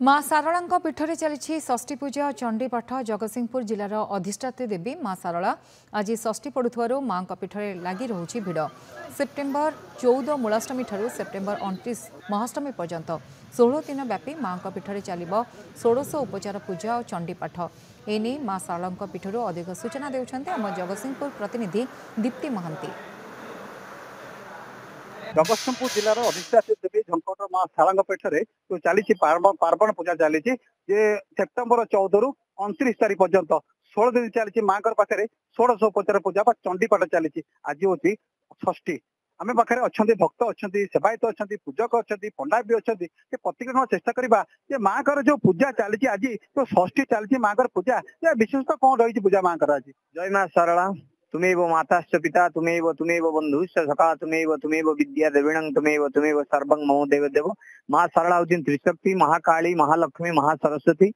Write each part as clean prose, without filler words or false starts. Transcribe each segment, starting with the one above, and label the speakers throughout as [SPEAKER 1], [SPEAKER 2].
[SPEAKER 1] माँ सारला पीठरे चली षष्ठी पूजा और चंडीपाठ। जगतसिंहपुर जिलार अधिष्ठात्री देवी माँ सारला आज षष्ठी पड़ुवर माँ पीठरे लगी रही भिड़। सेप्टेम्बर 14 मूलाष्टमी ठारू सेप्टेम्बर 29 महाष्टमी पर्यंत 16 दिन व्यापी माँ पीठरे चलो 16 उपचार पूजा और चंडीपाठ। एने माँ सारला पीठर अधिक सूचना देउछन्ते आम जगतसिंहपुर प्रतिनिधि दीप्ति महांती।
[SPEAKER 2] जगतसिंहपुर जिलार अधिष्ठात्री देवी झंकट माँ सारला पीठरे तो चली पार्वण पूजा चली सेप्टेम्बर 14 रु 29 तारीख पर्यंत 16 दिन चली माँ पाखे 16 उपचार पूजा चंडीपाठ चली। आज हूँ षष्ठी आम पाखे अच्छा भक्त अच्छा सेवायत अच्छा पूजक अच्छा पंडा भी अच्छा प्रतिदिन चेष्टा करवा माँ जो पूजा चली आज तो षष्ठी चली माँ पूजा विशेषता कौन रही पूजा माँ आज।
[SPEAKER 3] जय माँ सारला तुमेव माताश्च पिता तुमेव बंधुश्च सखा तुमेव विद्या द्रविणं तुमेव सर्वं मम देव देव। माँ सारला होती त्रिशक्ति महाकाली महालक्ष्मी महासरस्वती।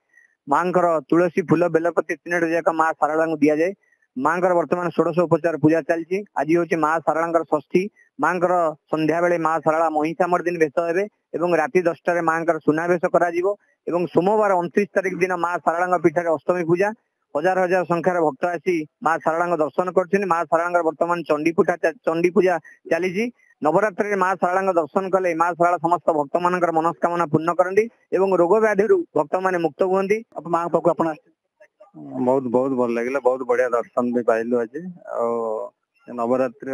[SPEAKER 3] माँ तुलसी फूल बेलपति 3 जाक माँ सारला को दि जाए। माँ वर्तमान 16 उपचार पूजा चलती। आज हूँ माँ सारला षष्ठी। माँ संध्या बेले माँ सारला महिषामर्दिनी भेष हे राति 10टार माँ सुनावेश कर सोमवार 29 तारीख दिन माँ सारला पीठर अष्टमी पूजा। हजार हजार संख्यार भक्त आसी माँ सारला दर्शन कर माँ सारला वर्तमान चंडी पूजा चली। नवरात्रि माँ सारला दर्शन कले माँ सारला समस्त भक्त मान मनस्कामना पूर्ण करती रोग व्याधि भक्त मैंने मुक्त हुए।
[SPEAKER 2] माँ पाक आप
[SPEAKER 4] बहुत बहुत भल लगे बहुत बढ़िया दर्शन भी पाइलु आज नवरात्रि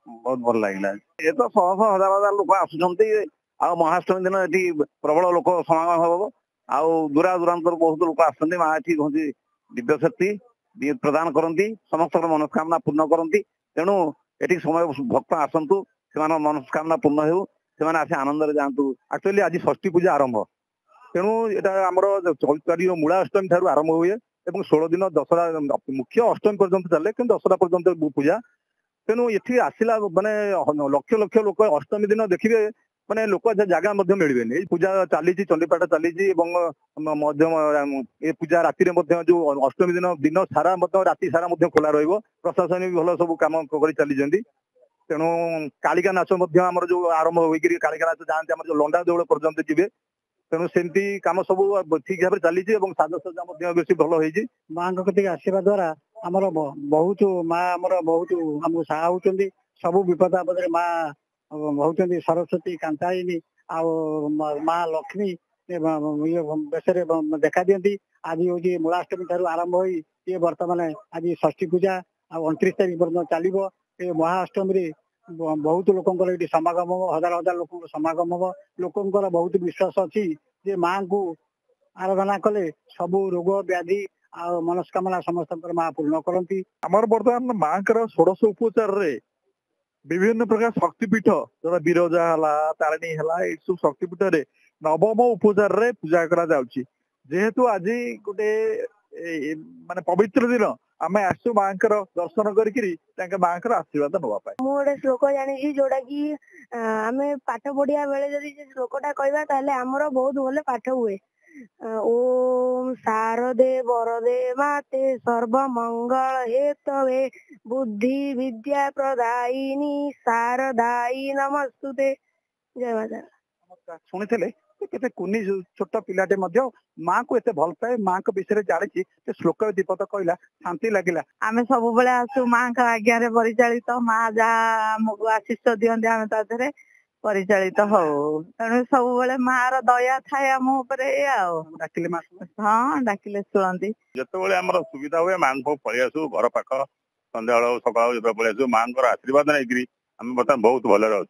[SPEAKER 4] बहुत भल लगे।
[SPEAKER 2] ये तो शह शह हजार हजार लोक आसुच्च महाअष्टमी दिन ये प्रबल लोक समागम हम दूरा दूरांतर बहुत लोक आसती माँ ये कहते दिव्य शक्ति प्रदान करती समस्त मनस्कामना पूर्ण करती। तेणु ये समय भक्त आसतु से मनस्कामना पूर्ण हो से आसे आनंद जातु। एक्चुअली आज षष्ठी पूजा आरंभ तेणु यहाँ आमर चैतारी मूला अष्टमी ठार आरंभ हुए 16 दिन दशहरा मुख्य अष्टमी पर्यंत चले कि दशहरा पर्यंत पूजा। तेणु ये आसला माने लक्ष लक्ष लोक अष्टमी दिन देखिए माने लोक जगह मिलबे पूजा चली चंडीपाठ चली ये पूजा राति जो अष्टमी दिन दिन सारा राति सारा खोला रही प्रशासन भी भल सब कम कर चली। तेणु कालिका नाच आमर जो आरंभ होकर कालिका नाच जाते जो लंडा देवल पर्यंत जी। तेणु सेमती कम सब ठीक भाव चली साजसजा बेस भल हो माँ कति आसवा द्वारा आमर बहुत माँ आमर बहुत आमको साहा होती सब विपद आपद माँ होती सरस्वती कांतायिनी माँ लक्ष्मी बेस देखा दिखती। आज हूँ मूलाष्टमी ठार आरंभ हो ये बर्तमान आज षष्ठी पूजा 29 तारीख पर्यटन चलो। ये महाअष्टमी बहुत लोकंर ये समागम हम हजार हजार लोक समागम हम लोकंर बहुत विश्वास अच्छी जे माँ को आराधना कले सब रोग व्याधि आ मनस्कामना समस्त माँ पूर्ण करती।
[SPEAKER 4] आमर बर्तमान माँ 16 उपचार विभिन्न प्रकार शक्तिपीठ जो विरजा है तारिणी है ये सब शक्तिपीठ नवम उपचार पूजा करेतु आज गोटे माने पवित्र दिन आम आसु माँ दर्शन कर माँ आशीर्वाद नापी।
[SPEAKER 5] गोटे श्लोक जानी जोटा कि आम पाठ पढ़िया बेले जदि श्लोकटा कहवा आमर बहुत भले पाठ हुए। ओम शारदे वरदे माते सर्वमंगल हेतवे बुद्धि विद्या प्रदायिनी शारदायी नमस्तुते। जय माता।
[SPEAKER 2] शुणी केते कुनी छोट पिलाटे माँ को एत भल पाए माँ को विषय जानी श्लोक दीपत कहला शांति लगिला।
[SPEAKER 6] आम सब बेले आसु माँ का आज्ञा परिचालित माँ जहाँ आमको आशीष दिखते आम तादे परिचालित हो तेणु सब बेले माँ दया थाए आम
[SPEAKER 2] डाकिले माँ
[SPEAKER 6] हाँ डाकिले शुणती
[SPEAKER 4] जिते आम सुविधा हुए माँ को पलि आसु घर पाख सन्ध्या सका पलि आसु माँ आशीर्वाद नहीं आम बर्तमान बहुत भले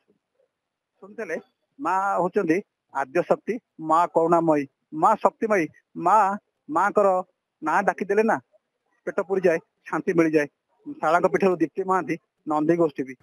[SPEAKER 2] शुणुते माँ होती आद्य शक्ति माँ करुणामयी माँ शक्तिमयी माँ ना डाकिदेले ना पेट पुरी जाए शांति मिल जाए। शाला पीठ दीप्ति महांती नंदी गोष्ठी भी।